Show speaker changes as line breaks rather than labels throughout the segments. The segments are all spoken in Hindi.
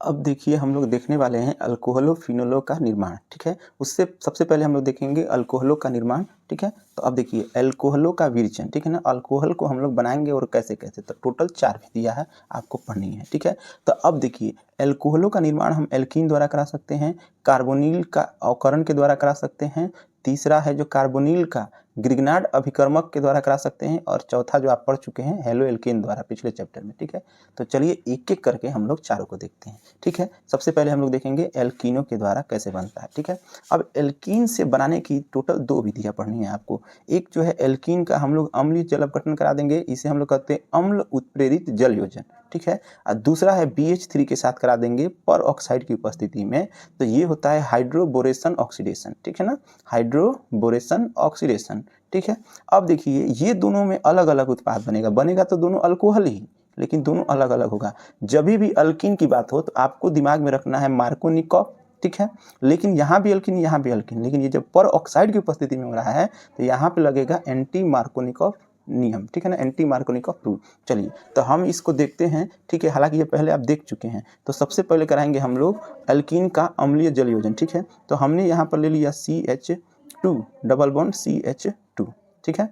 अब देखिए हम लोग देखने वाले हैं अल्कोहलों फिनोलों का निर्माण, ठीक है। उससे सबसे पहले हम लोग देखेंगे अल्कोहलों का निर्माण, ठीक है। तो अब देखिए अल्कोहलों का विरचन, ठीक है ना। अल्कोहल को हम लोग बनाएंगे और कैसे कैसे, तो टोटल 4 विधियाँ है, आपको पढ़नी है, ठीक है। तो अब देखिए अल्कोहलों का निर्माण हम एल्कीन द्वारा करा सकते हैं, कार्बोनिल का अवकरण के द्वारा करा सकते हैं, तीसरा है जो कार्बोनिल का ग्रिग्नार्ड अभिकर्मक के द्वारा करा सकते हैं, और चौथा जो आप पढ़ चुके हैं हेलो एल्केन द्वारा पिछले चैप्टर में, ठीक है। तो चलिए एक एक करके हम लोग चारों को देखते हैं, ठीक है। सबसे पहले हम लोग देखेंगे एल्कीनों के द्वारा कैसे बनता है, ठीक है। अब एल्कीन से बनाने की टोटल 2 विधियाँ पढ़नी है आपको। एक जो है एल्कीन का हम लोग अम्लीय जल अपघटन करा देंगे, इसे हम लोग कहते हैं अम्ल उत्प्रेरित जल योजन, ठीक है। और दूसरा है BH3 के साथ करा देंगे पर ऑक्साइड की उपस्थिति में, तो ये होता है हाइड्रोबोरेशन ऑक्सीडेशन, ठीक है ना, हाइड्रोबोरेशन ऑक्सीडेशन, ठीक है। अब देखिए ये दोनों में अलग अलग उत्पाद बनेगा तो दोनों अल्कोहल ही, लेकिन दोनों अलग अलग होगा। जब भी अल्कीन की बात हो तो आपको दिमाग में रखना है मार्कोनिकॉफ, ठीक है। लेकिन यहाँ भी अल्कीन यहाँ भी अल्कीन, लेकिन ये जब पर ऑक्साइड की उपस्थिति में हो रहा है तो यहाँ पे लगेगा एंटी मार्कोनिकॉफ नियम, ठीक है ना, एंटी मार्कोनिकॉफ रूल। चलिए तो हम इसको देखते हैं, ठीक है। हालांकि ये पहले आप देख चुके हैं। तो सबसे पहले कराएंगे हम लोग अल्कीन का अम्लीय जल योजन, ठीक है। तो हमने यहाँ पर ले लिया CH2 डबल बॉन्ड CH2, ठीक है।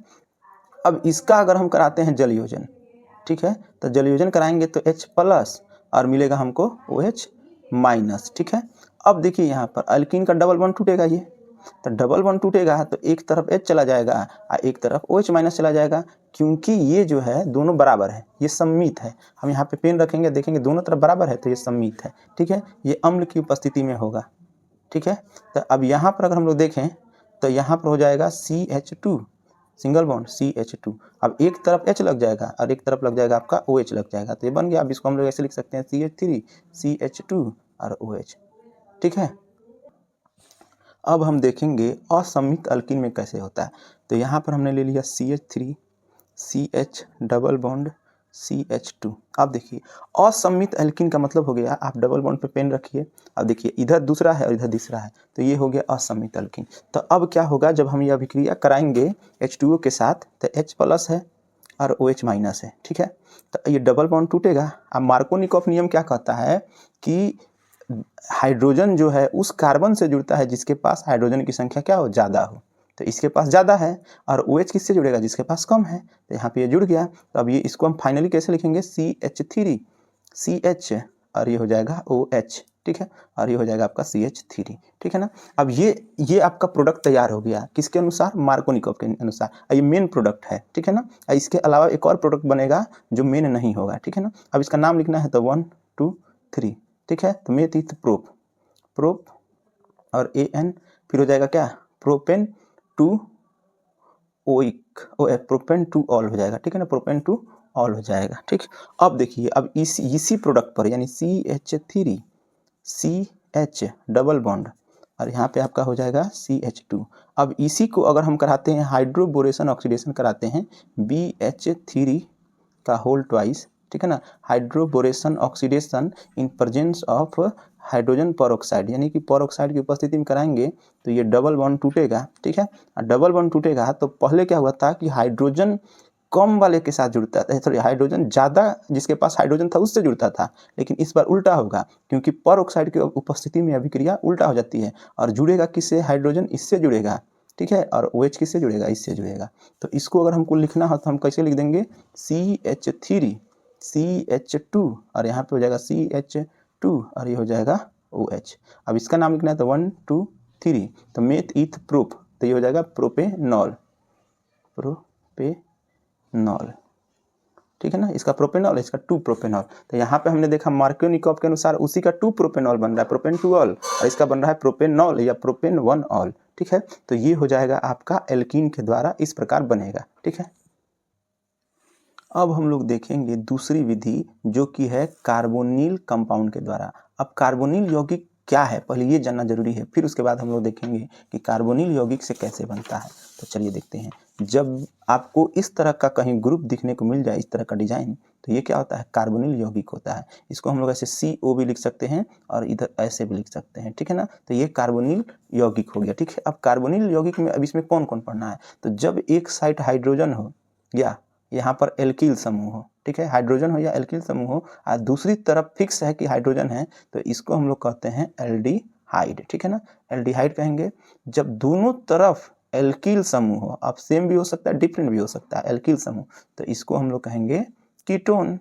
अब इसका अगर हम कराते हैं जल योजन, ठीक है, तो जल योजन कराएंगे तो H+ और मिलेगा हमको OH-, ठीक है। अब देखिए यहाँ पर अल्कीन का डबल बॉन्ड टूटेगा, ये तो डबल बॉन्ड टूटेगा तो एक तरफ H चला जाएगा और एक तरफ OH- चला जाएगा, क्योंकि ये जो है दोनों बराबर है, ये सम्मित है। हम यहाँ पे पेन रखेंगे, देखेंगे दोनों तरफ बराबर है तो ये सम्मित है, ठीक है। ये अम्ल की उपस्थिति में होगा, ठीक है। तो अब यहाँ पर अगर हम लोग देखें तो यहाँ पर हो जाएगा CH2 सिंगल बॉन्ड CH2। अब एक तरफ H लग जाएगा और एक तरफ लग जाएगा आपका OH लग जाएगा, तो ये बन गया। अब इसको हम लोग ऐसे लिख सकते हैं CH3 CH2 और OH, ठीक है। अब हम देखेंगे असम्मित अल्कीन में कैसे होता है। तो यहाँ पर हमने ले लिया CH3 CH double bond CH2। अब देखिए असम्मित एल्कीन का मतलब हो गया, आप डबल बॉन्ड पे पेन रखिए, अब देखिए इधर दूसरा है और इधर तीसरा है, तो ये हो गया असम्मित एल्कीन। तो अब क्या होगा जब हम ये अभिक्रिया कराएंगे H2O के साथ, तो H+ है और OH- है, ठीक है। तो ये डबल बॉन्ड टूटेगा। अब मार्कोनिकॉफ नियम क्या कहता है कि हाइड्रोजन जो है उस कार्बन से जुड़ता है जिसके पास हाइड्रोजन की संख्या क्या हो, ज़्यादा हो। तो इसके पास ज़्यादा है, और OH किससे जुड़ेगा, जिसके पास कम है। तो यहाँ पे ये जुड़ गया। तो अब ये इसको हम फाइनली कैसे लिखेंगे, CH3 CH और ये हो जाएगा OH, ठीक है, और ये हो जाएगा आपका CH3, ठीक है ना। अब ये आपका प्रोडक्ट तैयार हो गया, किसके अनुसार, मार्कोनिकॉफ के अनुसार। ये मेन प्रोडक्ट है, ठीक है ना। इसके अलावा एक और प्रोडक्ट बनेगा जो मेन नहीं होगा, ठीक है ना। अब इसका नाम लिखना है तो 1 2 3, ठीक है। तो मेथ इथ प्रोप और AN, फिर हो जाएगा क्या, propane two oic, propane two all हो जाएगा, ठीक है ना, प्रोपेन टू ऑल हो जाएगा, ठीक। अब देखिए अब इसी प्रोडक्ट पर यानी CH3 CH डबल बॉन्ड और यहाँ पे आपका हो जाएगा CH2। अब इसी को अगर हम कराते हैं हाइड्रोबोरेशन ऑक्सीडेशन कराते हैं BH3 का होल ट्वाइस, ठीक है ना, hydroboration oxidation in presence of hydrogen peroxide, यानी कि परऑक्साइड की उपस्थिति में कराएंगे तो ये डबल बॉन्ड टूटेगा, ठीक है। और डबल बॉन्ड टूटेगा तो पहले क्या हुआ था कि हाइड्रोजन कम वाले के साथ जुड़ता था, सॉरी हाइड्रोजन ज़्यादा जिसके पास हाइड्रोजन था उससे जुड़ता था, लेकिन इस बार उल्टा होगा, क्योंकि परऑक्साइड की उपस्थिति में अभिक्रिया उल्टा हो जाती है और जुड़ेगा किससे, हाइड्रोजन इससे जुड़ेगा, ठीक है, और OH किससे जुड़ेगा, इससे जुड़ेगा। तो इसको अगर हमको लिखना हो तो हम कैसे लिख देंगे, CH3 CH2 और यहाँ पे हो जाएगा CH2 और ये हो जाएगा OH। अब इसका नाम लिखना है तो 1 2 3, तो मेथ इथ प्रोप, तो ये हो जाएगा प्रोपेनॉल, ठीक है ना। इसका प्रोपेनॉल, इसका 2 प्रोपेनॉल। तो यहाँ पे हमने देखा मार्कोनिकॉफ के अनुसार उसी का 2 प्रोपेनॉल बन रहा है, प्रोपेन टू ऑल, और इसका बन रहा है प्रोपेनॉल या प्रोपेन 1 ऑल, ठीक है। तो ये हो जाएगा आपका एल्कीन के द्वारा इस प्रकार बनेगा, ठीक है। अब हम लोग देखेंगे दूसरी विधि जो कि है कार्बोनिल कंपाउंड के द्वारा। अब कार्बोनिल यौगिक क्या है पहले ये जानना जरूरी है, फिर उसके बाद हम लोग देखेंगे कि कार्बोनिल यौगिक से कैसे बनता है। तो चलिए देखते हैं। जब आपको इस तरह का कहीं ग्रुप दिखने को मिल जाए, इस तरह का डिजाइन, तो ये क्या होता है, कार्बोनिल यौगिक होता है। इसको हम लोग ऐसे CO भी लिख सकते हैं और इधर ऐसे भी लिख सकते हैं, ठीक है ना। तो ये कार्बोनिल यौगिक हो गया, ठीक है। अब कार्बोनिल यौगिक में अब इसमें कौन कौन पढ़ना है, तो जब एक साइड हाइड्रोजन हो या यहाँ पर एल्किल समूह हो, ठीक है, हाइड्रोजन हो या एल्किल समूह हो और दूसरी तरफ फिक्स है कि हाइड्रोजन है, तो इसको हम लोग कहते हैं एल्डिहाइड, ठीक है ना। एल्डिहाइड कहेंगे जब दोनों तरफ एल्किल समूह हो, अब सेम भी हो सकता है डिफरेंट भी हो सकता है, एल्किल समूह, तो इसको हम लोग कहेंगे कीटोन,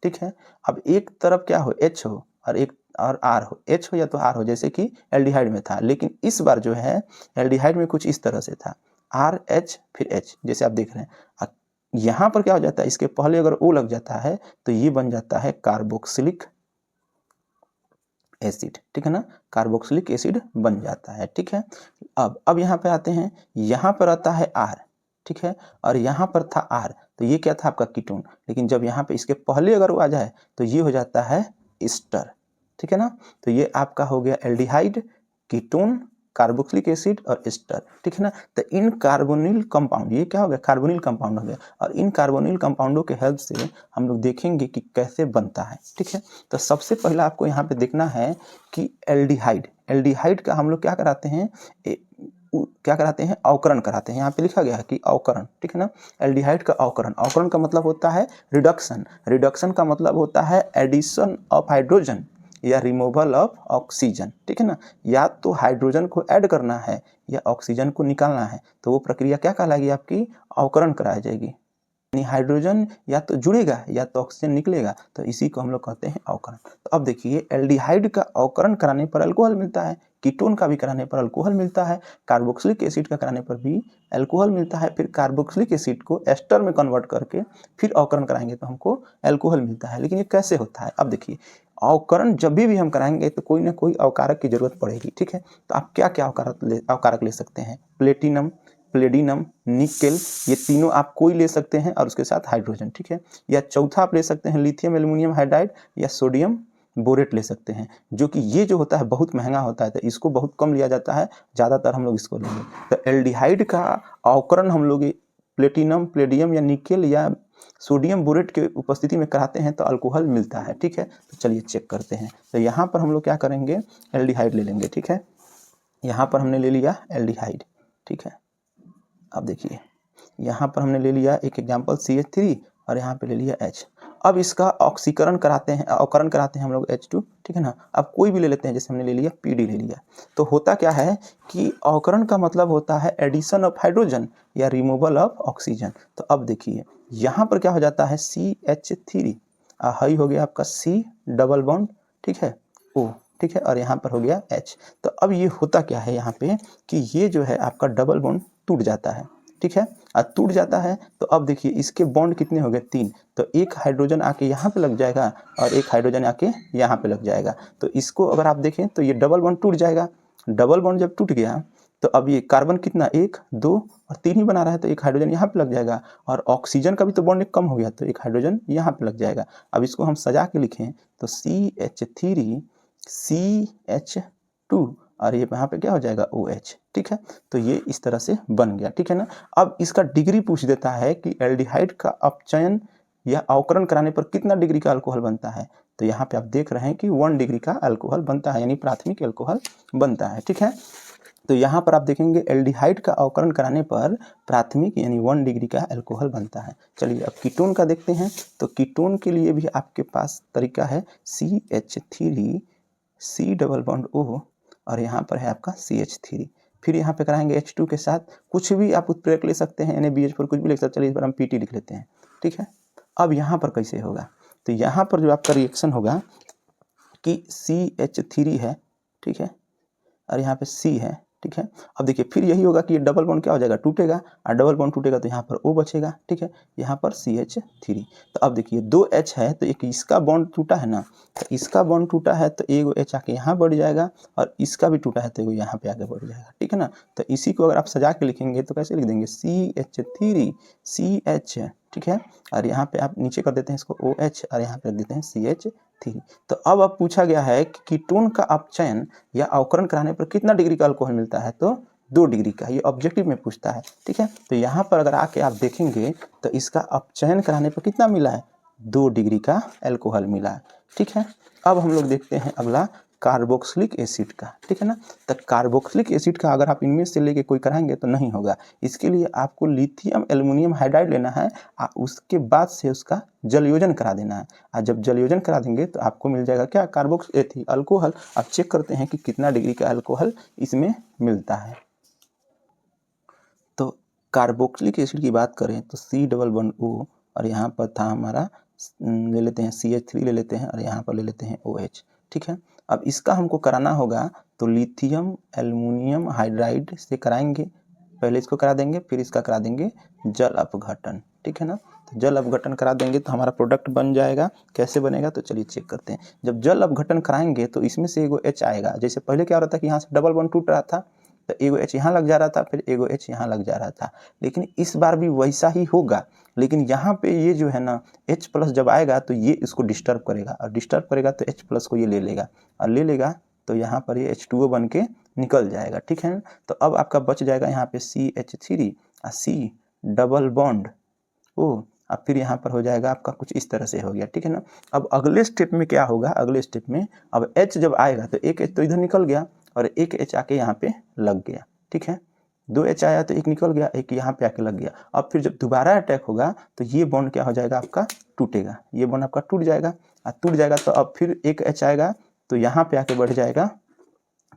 ठीक है। अब एक तरफ क्या हो, H हो और एक और R हो, H हो या तो R हो, जैसे कि एल्डिहाइड में था, लेकिन इस बार जो है एल्डिहाइड में कुछ इस तरह से था, RH फिर H, जैसे आप देख रहे हैं। यहाँ पर क्या हो जाता है, इसके पहले अगर O लग जाता है तो ये बन जाता है कार्बोक्सिलिक एसिड, ठीक है ना, कार्बोक्सिलिक एसिड बन जाता है, ठीक है। अब यहाँ पे आते हैं, यहाँ पर आता है R, ठीक है, और यहाँ पर था R, तो ये क्या था आपका कीटोन, लेकिन जब यहाँ पे इसके पहले अगर वो आ जाए तो ये हो जाता है एस्टर, ठीक है ना। तो ये आपका हो गया एल्डिहाइड, कीटोन, कार्बोक्सिलिक एसिड और एस्टर, ठीक है ना। तो इन कार्बोनिल कंपाउंड, ये क्या हो गया, कार्बोनिल कंपाउंड हो गया, और इन कार्बोनिल कंपाउंडों के हेल्प से हम लोग देखेंगे कि कैसे बनता है, ठीक है। तो सबसे पहला आपको यहाँ पे देखना है कि एल्डिहाइड का हम लोग क्या कराते हैं, क्या कराते हैं, अवकरण कराते हैं। यहाँ पे लिखा गया है कि अवकरण, ठीक है ना। एल्डिहाइड का अवकरण का मतलब होता है रिडक्शन, रिडक्शन का मतलब होता है एडिशन ऑफ हाइड्रोजन या रिमूवल ऑफ ऑक्सीजन, ठीक है ना। या तो हाइड्रोजन को ऐड करना है या ऑक्सीजन को निकालना है, तो वो प्रक्रिया क्या कहलाएगी, आपकी अवकरण कराई जाएगी। यानी हाइड्रोजन या तो जुड़ेगा या तो ऑक्सीजन निकलेगा, तो इसी को हम लोग कहते हैं अवकरण। तो अब देखिए, एल्डिहाइड का अवकरण कराने पर अल्कोहल मिलता है, कीटोन का भी कराने पर अल्कोहल मिलता है, कार्बोक्सिलिक एसिड का कराने पर भी अल्कोहल मिलता है, फिर कार्बोक्सिलिक एसिड को एस्टर में कन्वर्ट करके फिर अवकरण कराएंगे तो हमको अल्कोहल मिलता है। लेकिन ये कैसे होता है, अब देखिए, अवकरण जब भी हम कराएंगे तो कोई ना कोई अवकारक की जरूरत पड़ेगी, ठीक है। तो आप क्या क्या अवकारक ले सकते हैं, प्लेटिनम, प्लेडिनम, निकेल, ये तीनों आप कोई ले सकते हैं और उसके साथ हाइड्रोजन, ठीक है। या चौथा आप ले सकते हैं लिथियम एल्युमिनियम हाइड्राइड या सोडियम बोरेट ले सकते हैं, जो कि ये जो होता है बहुत महंगा होता है, तो इसको बहुत कम लिया जाता है, ज़्यादातर हम लोग इसको लेंगे। तो एल्डिहाइड का अवकरण हम लोग प्लेटिनम, प्लेडियम या निकेल या सोडियम बोरेट के उपस्थिति में कराते हैं तो अल्कोहल मिलता है, ठीक है। तो चलिए चेक करते हैं। तो यहाँ पर हम लोग क्या करेंगे, एल्डिहाइड ले लेंगे, ठीक है। यहाँ पर हमने ले लिया एल्डिहाइड, ठीक है। अब देखिए, यहाँ पर हमने ले लिया एक एग्जाम्पल CH3 और यहाँ पे ले लिया H। अब इसका ऑक्सीकरण कराते हैं, अवकरण कराते हैं हम लोग H2, ठीक है ना। अब कोई भी ले लेते हैं, जैसे हमने ले लिया PD ले लिया। तो होता क्या है कि अवकरण का मतलब होता है एडिशन ऑफ हाइड्रोजन या रिमूवल ऑफ ऑक्सीजन। तो अब देखिए, यहाँ पर क्या हो जाता है CH3, हाई हो गया आपका C डबल बॉन्ड, ठीक है, O, ठीक है, और यहाँ पर हो गया H। तो अब ये होता क्या है यहाँ पे कि ये जो है आपका डबल बॉन्ड टूट जाता है, ठीक है। और टूट जाता है तो अब देखिए इसके बॉन्ड कितने हो गए, 3। तो एक हाइड्रोजन आके यहाँ पे लग जाएगा और एक हाइड्रोजन आके यहाँ पे लग जाएगा। तो इसको अगर आप देखें तो ये डबल बॉन्ड टूट जाएगा। डबल बॉन्ड जब टूट गया तो अब ये कार्बन कितना, 1, 2 और 3 ही बना रहा है, तो एक हाइड्रोजन यहाँ पे लग जाएगा, और ऑक्सीजन का भी तो बॉन्ड कम हो गया, तो एक हाइड्रोजन यहाँ पे लग जाएगा। अब इसको हम सजा के लिखें तो CH3 CH2 और ये यहाँ पे क्या हो जाएगा OH, ठीक है। तो ये इस तरह से बन गया, ठीक है ना। अब इसका डिग्री पूछ देता है कि एल्डिहाइड का अपचयन या अवकरण कराने पर कितना डिग्री का अल्कोहल बनता है। तो यहाँ पे आप देख रहे हैं कि 1 डिग्री का अल्कोहल बनता है, यानी प्राथमिक अल्कोहल बनता है, ठीक है। तो यहाँ पर आप देखेंगे एल्डिहाइड का अवकरण कराने पर प्राथमिक यानी 1 डिग्री का अल्कोहल बनता है। चलिए अब कीटोन का देखते हैं। तो कीटोन के लिए भी आपके पास तरीका है, CH3 C double bond O और यहाँ पर है आपका CH3, फिर यहाँ पे कराएंगे H2 के साथ, कुछ भी आप उत्प्रेरक ले सकते हैं, NaBH पर कुछ भी लिख सकते हैं। चलिए इस बार हम PT लिख लेते हैं, ठीक है। अब यहाँ पर कैसे होगा, तो यहाँ पर जो आपका रिएक्शन होगा कि CH3 है, ठीक है, और यहाँ पे C है, ठीक है। अब देखिए फिर यही होगा कि ये डबल बॉन्ड क्या हो जाएगा, टूटेगा, और डबल बॉन्ड टूटेगा तो यहाँ पर O बचेगा, ठीक है, यहाँ पर CH3। तो अब देखिए 2 H है तो एक इसका बॉन्ड टूटा है ना, तो इसका बॉन्ड टूटा है तो एगो H आके यहाँ बढ़ जाएगा, और इसका भी टूटा है तो एगो यहाँ पे आगे बढ़ जाएगा, ठीक है ना। तो इसी को अगर आप सजा के लिखेंगे तो कैसे लिख देंगे, CH3 CH, ठीक है, और यहाँ पे आप नीचे कर देते हैं इसको OH और यहाँ पे रख देते हैं CH3। तो अब पूछा गया है कि कीटोन का अपचयन या अवकरण कराने पर कितना डिग्री का अल्कोहल मिलता है, तो 2 डिग्री का, ये ऑब्जेक्टिव में पूछता है, ठीक है। तो यहाँ पर अगर आके आप देखेंगे तो इसका अपचयन कराने पर कितना मिला है, 2 डिग्री का अल्कोहल मिला है, ठीक है। अब हम लोग देखते हैं अगला कार्बोक्सिलिक एसिड का, ठीक है ना। तो कार्बोक्सिलिक एसिड का अगर आप इनमें से लेके कोई कराएंगे तो नहीं होगा। इसके लिए आपको लिथियम एल्युमिनियम हाइड्राइड लेना है, उसके बाद से उसका जल योजन करा देना है। और जब जल योजन करा देंगे तो आपको मिल जाएगा क्या, अल्कोहल। अब चेक करते हैं कि कितना डिग्री का अल्कोहल इसमें मिलता है। तो कार्बोक्सिलिक एसिड की बात करें तो C++O और यहाँ पर था हमारा ले लेते हैं CH3 ले लेते हैं और यहाँ पर ले लेते हैं OH, ठीक है। अब इसका हमको कराना होगा तो लिथियम एल्युमिनियम हाइड्राइड से कराएंगे, पहले इसको करा देंगे, फिर इसका करा देंगे जल अपघटन, ठीक है ना। तो जल अपघटन करा देंगे तो हमारा प्रोडक्ट बन जाएगा। कैसे बनेगा तो चलिए चेक करते हैं। जब जल अपघटन कराएंगे तो इसमें से एगो H आएगा। जैसे पहले क्या हो रहा था कि यहाँ से डबल बॉन्ड टूट रहा था तो एगो H यहाँ लग जा रहा था, फिर एगो H यहाँ लग जा रहा था। लेकिन इस बार भी वैसा ही होगा, लेकिन यहाँ पे ये जो है ना H+ जब आएगा तो ये इसको डिस्टर्ब करेगा, और डिस्टर्ब करेगा तो H+ को ये ले लेगा, और ले लेगा तो यहाँ पर ये H2O बन के निकल जाएगा, ठीक है। तो अब आपका बच जाएगा यहाँ पे CH3 और C++O, अब फिर यहाँ पर हो जाएगा आपका कुछ इस तरह से हो गया, ठीक है ना। अब अगले स्टेप में क्या होगा, अगले स्टेप में अब H जब आएगा तो एक H तो इधर निकल गया और एक H आके यहाँ पे लग गया, ठीक है। 2 H आया तो एक निकल गया, एक यहाँ पे आके लग गया। अब फिर जब दोबारा अटैक होगा तो ये बॉन्ड क्या हो जाएगा, आपका टूटेगा, ये बॉन्ड आपका टूट जाएगा। और टूट जाएगा तो अब फिर एक H आएगा तो यहाँ पे आके बढ़ जाएगा,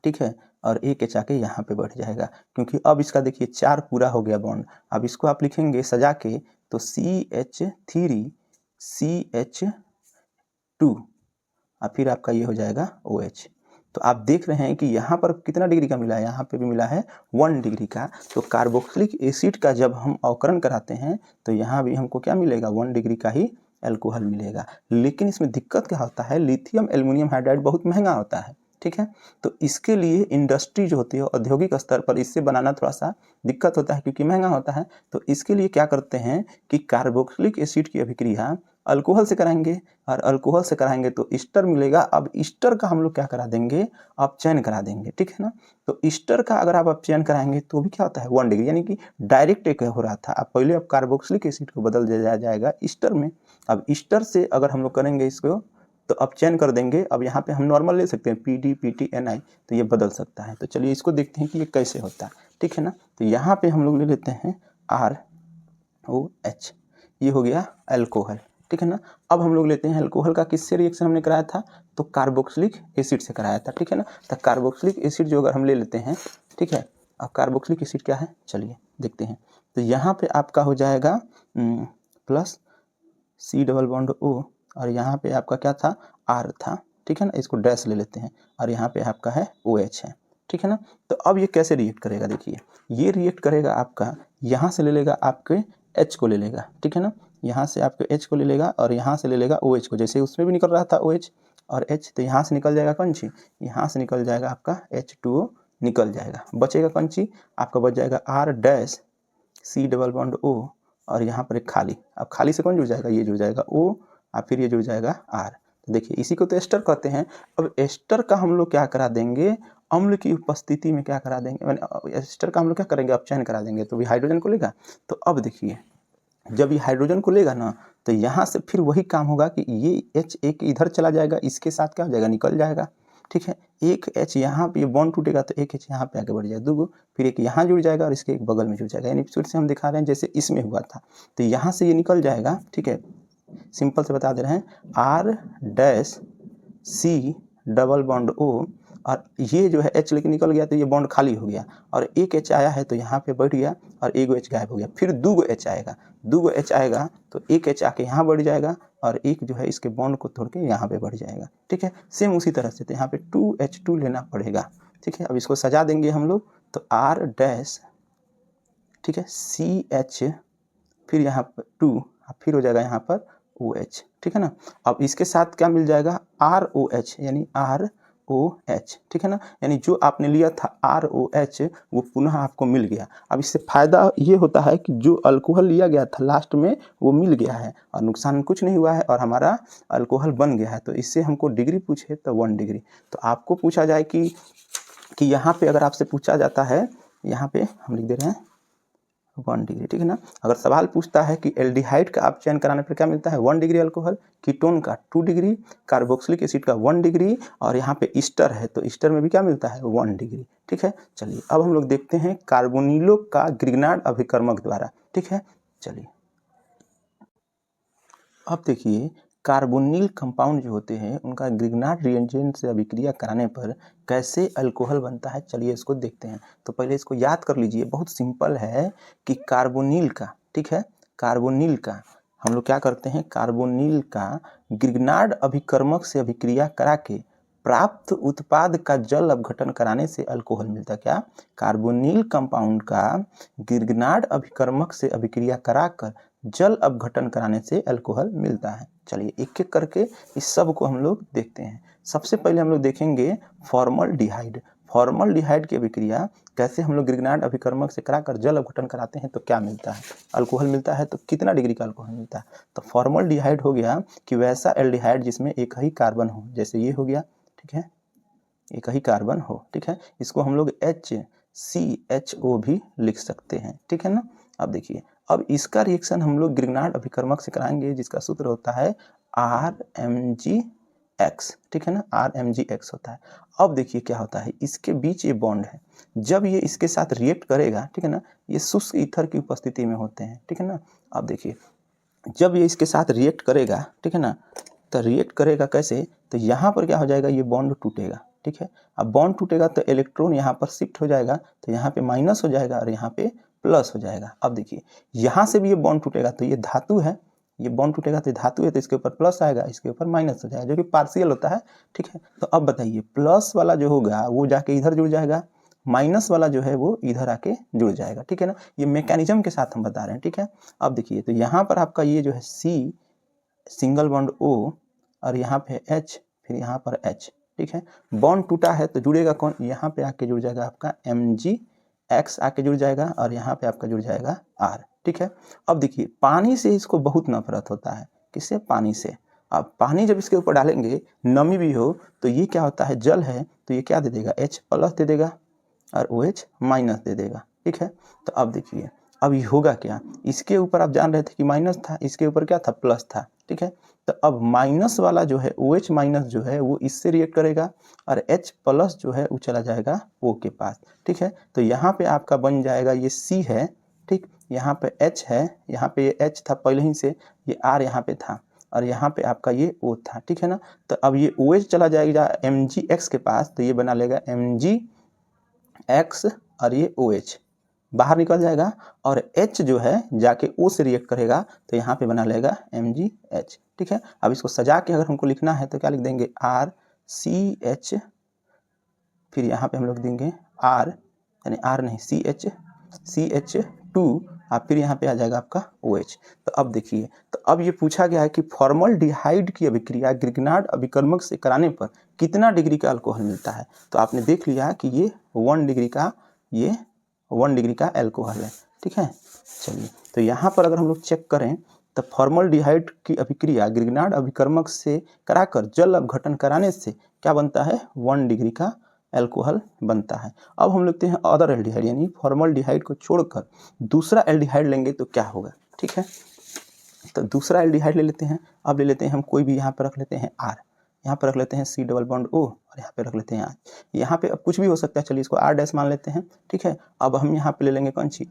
ठीक है, और एक H आके यहाँ पे बढ़ जाएगा, क्योंकि अब इसका देखिए 4 पूरा हो गया बॉन्ड। अब इसको आप लिखेंगे सजा के तो CH3 CH2 और फिर आपका ये हो जाएगा OH। तो आप देख रहे हैं कि यहाँ पर कितना डिग्री का मिला है, यहाँ पे भी मिला है 1 डिग्री का। तो कार्बोक्सिलिक एसिड का जब हम अवकरण कराते हैं तो यहाँ भी हमको क्या मिलेगा, 1 डिग्री का ही अल्कोहल मिलेगा। लेकिन इसमें दिक्कत क्या होता है, लिथियम एल्युमिनियम हाइड्राइड बहुत महंगा होता है, ठीक है। तो इसके लिए इंडस्ट्री जो होती है औद्योगिक स्तर पर इससे बनाना थोड़ा सा दिक्कत होता है, क्योंकि महंगा होता है। तो इसके लिए क्या करते हैं कि कार्बोक्सिलिक एसिड की अभिक्रिया अल्कोहल से कराएंगे, और अल्कोहल से कराएंगे तो ईस्टर मिलेगा। अब ईस्टर का हम लोग क्या करा देंगे, अपचयन करा देंगे, ठीक है ना। तो ईस्टर का अगर आप अपचयन कराएंगे तो भी क्या होता है 1 डिग्री, यानी कि डायरेक्ट एक हो रहा था। अब पहले अब कार्बोक्सिलिक एसिड को बदल दिया जाएगा ईस्टर में। अब ईस्टर से अगर हम लोग करेंगे इसको तो अपचयन कर देंगे। अब यहाँ पे हम नॉर्मल ले सकते हैं PD PT NI, तो ये बदल सकता है। तो चलिए इसको देखते हैं कि ये कैसे होता है, ठीक है ना। तो यहाँ पे हम लोग ले लेते हैं ROH, ये हो गया अल्कोहल, ठीक है ना। अब हम लोग लेते हैं अल्कोहल का किससे रिएक्शन हमने कराया था, तो कार्बोक्सिलिक एसिड से कराया था, ठीक है ना। तो कार्बोक्सिलिक एसिड जो अगर हम ले लेते हैं, ठीक है। अब कार्बोक्सिलिक एसिड क्या है, चलिए देखते हैं। तो यहाँ पे आपका हो जाएगा प्लस C++O और यहाँ पे आपका क्या था, R था, ठीक है ना। इसको डैश ले लेते हैं और यहाँ पे आपका है OH है, ठीक है ना। तो अब ये कैसे रिएक्ट करेगा, देखिए ये रिएक्ट करेगा आपका, यहाँ से ले लेगा आपके H को ले लेगा, ठीक है ना। यहाँ से आपके H को ले लेगा और यहाँ से ले लेगा OH को, जैसे उसमें भी निकल रहा था OH और H, तो यहाँ से निकल जाएगा कौन सी, यहाँ से निकल जाएगा आपका H2O निकल जाएगा, बचेगा कौन सी, आपका बच जाएगा R' C++O और यहाँ पर एक खाली। अब खाली से कौन जुड़ जाएगा, ये जुड़ जाएगा O और फिर ये जुड़ जाएगा R। तो देखिए इसी को तो एस्टर कहते हैं। अब एस्टर का हम लोग क्या करा देंगे, अम्ल की उपस्थिति में क्या करा देंगे, मैंने एस्टर का हम लोग क्या करेंगे, अपचयन करा देंगे, तो भी हाइड्रोजन को लेगा। तो अब देखिए जब ये हाइड्रोजन को लेगा ना तो यहाँ से फिर वही काम होगा कि ये H एक इधर चला जाएगा, इसके साथ क्या हो जाएगा, निकल जाएगा, ठीक है। एक H यहाँ पे बॉन्ड टूटेगा तो एक H यहाँ पे आगे बढ़ जाएगा, दूगो, फिर एक यहाँ जुड़ जाएगा और इसके एक बगल में जुड़ जाएगा, यानी फिर से हम दिखा रहे हैं जैसे इसमें हुआ था। तो यहाँ से ये निकल जाएगा, ठीक है, सिंपल से बता दे रहे हैं R'(C++O) और ये जो है H लेके निकल गया तो ये बॉन्ड खाली हो गया, और एक H आया है तो यहाँ पे बढ़ गया और एगो H गायब हो गया। फिर दूगो H आएगा, दूगो H आएगा तो एक H आके यहाँ बढ़ जाएगा और एक जो है इसके बॉन्ड को तोड़ के यहाँ पे बढ़ जाएगा, ठीक है। सेम उसी तरह से तो यहाँ पे 2H2 लेना पड़ेगा, ठीक है। अब इसको सजा देंगे हम लोग तो R', ठीक है, CH, फिर यहाँ पर 2, फिर हो जाएगा यहाँ पर OH, ठीक है ना। अब इसके साथ क्या मिल जाएगा, ROH, यानी ROH, ठीक है ना। यानी जो आपने लिया था ROH वो पुनः आपको मिल गया। अब इससे फायदा ये होता है कि जो अल्कोहल लिया गया था लास्ट में वो मिल गया है और नुकसान कुछ नहीं हुआ है और हमारा अल्कोहल बन गया है। तो इससे हमको डिग्री पूछे तो 1 डिग्री। तो आपको पूछा जाए कि यहाँ पे अगर आपसे पूछा जाता है, यहाँ पे हम लिख दे रहे हैं 1 डिग्री, ठीक है ना। अगर सवाल पूछता है कि एल्डिहाइड का आप चयन कराने पर क्या मिलता है 1 डिग्री अल्कोहल, कीटोन का 2 डिग्री, कार्बोक्सिलिक एसिड का 1 डिग्री, और यहाँ पे ईस्टर है तो ईस्टर में भी क्या मिलता है 1 डिग्री, ठीक है। चलिए अब हम लोग देखते हैं कार्बोनिलों का ग्रिग्नार्ड अभिकर्मक द्वारा, ठीक है। चलिए अब देखिए कार्बोनिल कंपाउंड जो होते हैं उनका ग्रिग्नार्ड रिएजेंट से अभिक्रिया कराने पर कैसे अल्कोहल बनता है, चलिए इसको देखते हैं। तो पहले इसको याद कर लीजिए, बहुत सिंपल है कि कार्बोनिल का, ठीक है, कार्बोनिल का हम लोग क्या करते हैं, कार्बोनिल का ग्रिग्नार्ड अभिकर्मक से अभिक्रिया करा के प्राप्त उत्पाद का जल अपघटन कराने से अल्कोहल मिलता है। क्या, कार्बोनिल कंपाउंड का ग्रिग्नार्ड अभिकर्मक से अभिक्रिया कराकर जल अपघटन कराने से अल्कोहल मिलता है। चलिए एक एक करके इस सब को हम लोग देखते हैं। सबसे पहले हम लोग देखेंगे फॉर्मलडिहाइड। फॉर्मलडिहाइड की अभिक्रिया कैसे हम लोग ग्रिग्नार्ड अभिकर्मक से कराकर जल अपघटन कराते हैं तो क्या मिलता है, अल्कोहल मिलता है। तो कितना डिग्री का अल्कोहल मिलता है, तो फॉर्मलडिहाइड हो गया कि वैसा एल्डिहाइड जिसमें एक ही कार्बन हो, जैसे ये हो गया, ठीक है, एक ही कार्बन हो, ठीक है। इसको हम लोग HCHO भी लिख सकते हैं, ठीक है ना। अब देखिए अब इसका रिएक्शन हम लोग ग्रिग्नार्ड अभिकर्मक से कराएंगे जिसका सूत्र होता है RMgX, ठीक है ना, RMgX होता है। अब देखिए क्या होता है, इसके बीच ये बॉन्ड है, जब ये इसके साथ रिएक्ट करेगा, ठीक है ना, ये शुष्क ईथर की उपस्थिति में होते हैं, ठीक है ना। अब देखिए जब ये इसके साथ रिएक्ट करेगा, ठीक है ना, तो रिएक्ट करेगा कैसे, तो यहाँ पर क्या हो जाएगा, ये बॉन्ड टूटेगा, ठीक है। अब बॉन्ड टूटेगा तो इलेक्ट्रॉन यहाँ पर शिफ्ट हो जाएगा, तो यहाँ पे माइनस हो जाएगा और यहाँ पे प्लस हो जाएगा। अब देखिए यहाँ से भी ये बॉन्ड टूटेगा तो ये धातु है, ये बॉन्ड टूटेगा तो धातु है तो इसके ऊपर प्लस आएगा, इसके ऊपर माइनस हो जाएगा, जो कि पार्शियल होता है, ठीक है। तो अब बताइए प्लस वाला जो होगा वो जाके इधर जुड़ जाएगा, माइनस वाला जो है वो इधर आके जुड़ जाएगा, ठीक है ना। ये मैकेनिज्म के साथ हम बता रहे हैं, ठीक है। अब देखिए तो यहाँ पर आपका ये जो है C सिंगल बॉन्ड O और यहाँ पे H, फिर यहाँ पर H, ठीक है। बॉन्ड टूटा है तो जुड़ेगा कौन, यहाँ पे आके जुड़ जाएगा आपका MgX आके जुड़ जाएगा और यहाँ पे आपका जुड़ जाएगा R, ठीक है। अब देखिए पानी से इसको बहुत नफरत होता है, किससे, पानी से। अब पानी जब इसके ऊपर डालेंगे नमी भी हो तो ये क्या होता है, जल है तो ये क्या दे देगा, H प्लस दे देगा और OH माइनस दे देगा, ठीक है। तो अब देखिए अब ये होगा क्या, इसके ऊपर आप जान रहे थे कि माइनस था, इसके ऊपर क्या था, प्लस था, ठीक है। तो अब माइनस वाला जो है OH माइनस जो है वो इससे रिएक्ट करेगा और H प्लस जो है वो चला जाएगा O के पास, ठीक है। तो यहाँ पे आपका बन जाएगा ये C है, ठीक, यहाँ पे H है, यहाँ पे ये H था पहले ही से, ये R यहाँ पे था और यहाँ पे आपका ये O था, ठीक है ना। तो अब ये OH चला जाएगा MgX के पास तो ये बना लेगा MgX और ये OH बाहर निकल जाएगा और H जो है जाके O से रिएक्ट करेगा तो यहाँ पे बना लेगा MgH, ठीक है। अब इसको सजा के अगर हमको लिखना है तो क्या लिख देंगे RCH, फिर यहाँ पे हम लोग देंगे R, यानी R नहीं CH2 और फिर यहाँ पे आ जाएगा आपका OH। तो अब देखिए तो अब ये पूछा गया है कि फॉर्मलडिहाइड की अभिक्रिया ग्रिग्नार्ड अभिकर्मक से कराने पर कितना डिग्री का अल्कोहल मिलता है। तो आपने देख लिया कि ये 1 डिग्री का, ये 1 डिग्री का अल्कोहल है, ठीक है। चलिए तो यहाँ पर अगर हम लोग चेक करें तो फॉर्मलडिहाइड की अभिक्रिया ग्रिग्नार्ड अभिकर्मक से कराकर जल अपघटन कराने से क्या बनता है, 1 डिग्री का अल्कोहल बनता है। अब हम लेते हैं अदर एल्डिहाइड, यानी फॉर्मलडिहाइड को छोड़कर दूसरा एल्डिहाइड लेंगे तो क्या होगा, ठीक है। तो दूसरा एल्डिहाइड ले लेते हैं, अब ले लेते हैं हम कोई भी, यहाँ पर रख लेते हैं R, यहाँ पर रख लेते हैं C डबल बॉन्ड O और यहाँ पे रख लेते हैं R। यहाँ पे अब कुछ भी हो सकता है, चलिए इसको R डैश मान लेते हैं, ठीक है। अब हम यहाँ पे ले लेंगे कौन सी,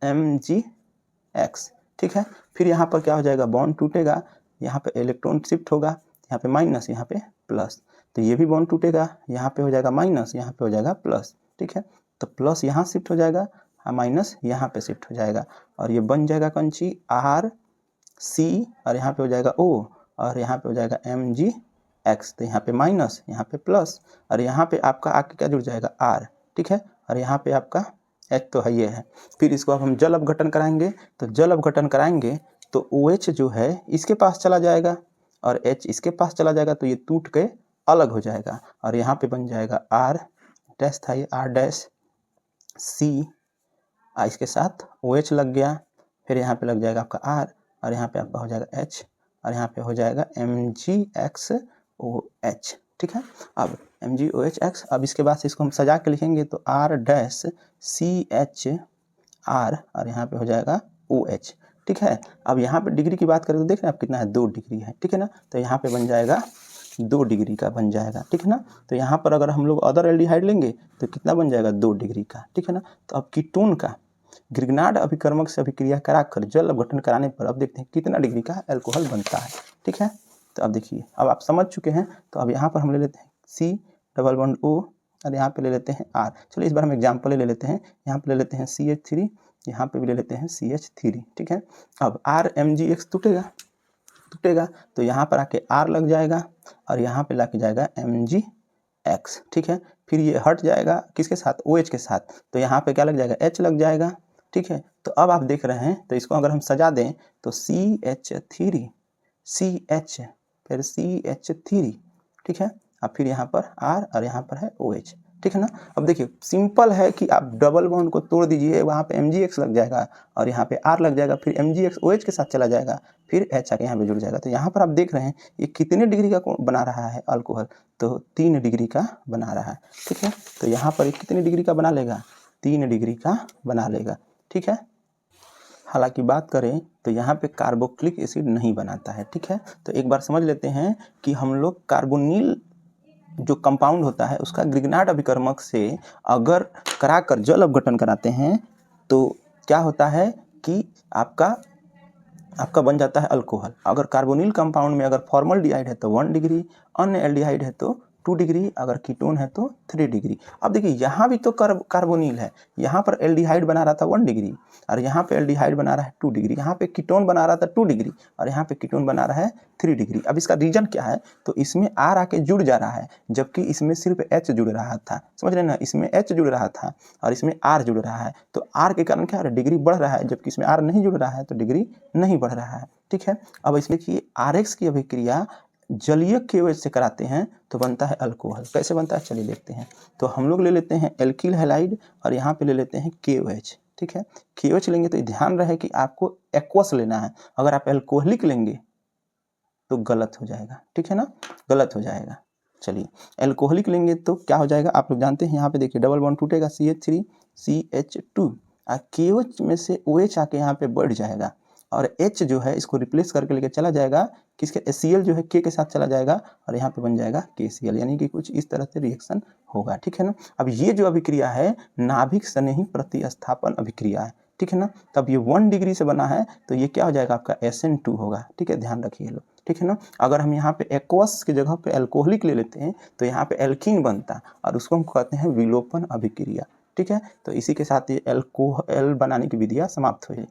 RMgX, ठीक है। फिर यहाँ पर क्या हो जाएगा, बॉन्ड टूटेगा, यहाँ पे इलेक्ट्रॉन शिफ्ट होगा, यहाँ पे माइनस, यहाँ पे प्लस, तो ये भी बॉन्ड टूटेगा, यहाँ पे हो जाएगा माइनस, यहाँ पे हो जाएगा प्लस, ठीक है। तो प्लस यहाँ शिफ्ट हो जाएगा और माइनस यहाँ पे शिफ्ट हो जाएगा और ये बन जाएगा कौन सी, RC और यहाँ पे हो जाएगा O और यहाँ पे हो जाएगा MgX। तो यहाँ पे माइनस, यहाँ पे प्लस और यहाँ पे आपका आके क्या जुड़ जाएगा R, ठीक है। और यहाँ पे आपका H तो है ये है। फिर इसको अब हम जल अपघटन कराएंगे, तो जल अपघटन कराएंगे तो OH जो है इसके पास चला जाएगा और H इसके पास चला जाएगा तो ये टूट के अलग हो जाएगा और यहाँ पे बन जाएगा R डैश था ये, R डैश C, इसके साथ OH लग गया, फिर यहाँ पे लग जाएगा आपका R और यहाँ पे आपका हो जाएगा H और यहाँ पे हो जाएगा MgXOH, ठीक है। अब MgOHX, अब इसके बाद से इसको हम सजा के लिखेंगे तो R डैश CH R और यहाँ पे हो जाएगा OH, ठीक है। अब यहाँ पे डिग्री की बात करें तो देख रहे हैं आप कितना है, 2 डिग्री है, ठीक है ना। तो यहाँ पे बन जाएगा 2 डिग्री का बन जाएगा, ठीक है ना। तो यहाँ पर अगर हम लोग अदर एल्डिहाइड लेंगे तो कितना बन जाएगा, 2 डिग्री का, ठीक है ना। तो अब कीटोन का ग्रिग्नार्ड अभिकर्मक से अभिक्रिया कराकर जल अपघटन कराने पर अब देखते हैं कितना डिग्री का अल्कोहल बनता है, ठीक है। तो अब देखिए, अब आप समझ चुके हैं। तो अब यहाँ पर हम ले लेते हैं C डबल बॉन्ड O और यहाँ पे ले लेते हैं R। चलिए इस बार हम एग्जाम्पल ले लेते हैं। यहाँ पे ले लेते हैं CH3, यहाँ पे भी ले लेते हैं CH3, ठीक है। अब RMgX टूटेगा तो यहाँ पर आके R लग जाएगा और यहाँ पे लाके जाएगा MgX, ठीक है। फिर ये हट जाएगा किसके साथ, OH के साथ, तो यहाँ पे क्या लग जाएगा, H लग जाएगा, ठीक है। तो अब आप देख रहे हैं, तो इसको अगर हम सजा दें तो CH3 CH फिर CH3, ठीक है। अब फिर यहाँ पर R और यहाँ पर है OH, ठीक है ना। अब देखिए सिंपल है कि आप डबल बॉन्ड को तोड़ दीजिए, वहाँ पे MgX लग जाएगा और यहाँ पे R लग जाएगा, फिर MgX OH के साथ चला जाएगा, फिर H आके यहाँ पे जुड़ जाएगा। तो यहाँ पर आप देख रहे हैं ये कितने डिग्री का बना रहा है अल्कोहल, तो 3 डिग्री का बना रहा है, ठीक है। तो यहाँ पर कितनी डिग्री का बना लेगा, 3 डिग्री का बना लेगा, ठीक है। हालांकि बात करें तो यहाँ पे कार्बोक्सिलिक एसिड नहीं बनाता है, ठीक है। तो एक बार समझ लेते हैं कि हम लोग कार्बोनिल जो कंपाउंड होता है उसका ग्रिग्नार्ड अभिकर्मक से अगर कराकर जल अपघटन कराते हैं तो क्या होता है कि आपका बन जाता है अल्कोहल। अगर कार्बोनिल कंपाउंड में अगर फॉर्मल्डिहाइड है तो 1 डिग्री, अन्य एल्डिहाइड है तो 2 डिग्री, अगर कीटोन है तो 3 डिग्री। अब देखिए यहाँ भी तो कार्बोनिल है, यहाँ पर एल्डिहाइड बना रहा था 1 डिग्री और यहाँ पे एल्डिहाइड बना रहा है 2 डिग्री, यहाँ पे कीटोन बना रहा था 2 डिग्री और यहाँ पे कीटोन बना रहा है 3 डिग्री। अब इसका रीजन क्या है, तो इसमें R आके जुड़ जा रहा है जबकि इसमें सिर्फ H जुड़ रहा था, समझ रहे ना, इसमें H जुड़ रहा था और इसमें R जुड़ रहा है। तो R के कारण क्या डिग्री बढ़ रहा है, जबकि इसमें R नहीं जुड़ रहा है तो डिग्री नहीं बढ़ रहा है, ठीक है। अब इसमें कि RX की अभिक्रिया जलीय KOH से कराते हैं तो बनता है अल्कोहल। कैसे बनता है चलिए देखते हैं। तो हम लोग ले लेते हैं एल्किल हैलाइड और यहाँ पे ले लेते हैं KOH, ठीक है। KOH लेंगे तो ध्यान रहे कि आपको एक्वस लेना है, अगर आप एल्कोहलिक लेंगे तो गलत हो जाएगा, ठीक है ना, गलत हो जाएगा। चलिए एल्कोहलिक लेंगे तो क्या हो जाएगा, आप लोग जानते हैं। यहाँ पे देखिए डबल बॉन्ड टूटेगा, CH3 CH2 और KOH में से OH आके यहाँ पे बढ़ जाएगा और H जो है इसको रिप्लेस करके लेके चला जाएगा किसके, HCl जो है K के साथ चला जाएगा और यहाँ पे बन जाएगा KCl, यानी कि कुछ इस तरह से रिएक्शन होगा, ठीक है ना। अब ये जो अभिक्रिया है नाभिक स्नेही प्रतिस्थापन अभिक्रिया है, ठीक है ना। तब ये 1 डिग्री से बना है तो ये क्या हो जाएगा आपका SN2 होगा, ठीक है, ध्यान रखिए लोग, ठीक है ना। अगर हम यहाँ पे एक्वस की जगह पे अल्कोहलिक ले लेते हैं तो यहाँ पे एल्कीन बनता और उसको हम कहते हैं विलोपन अभिक्रिया, ठीक है। तो इसी के साथ ये अल्कोहल बनाने की विधियाँ समाप्त हुई।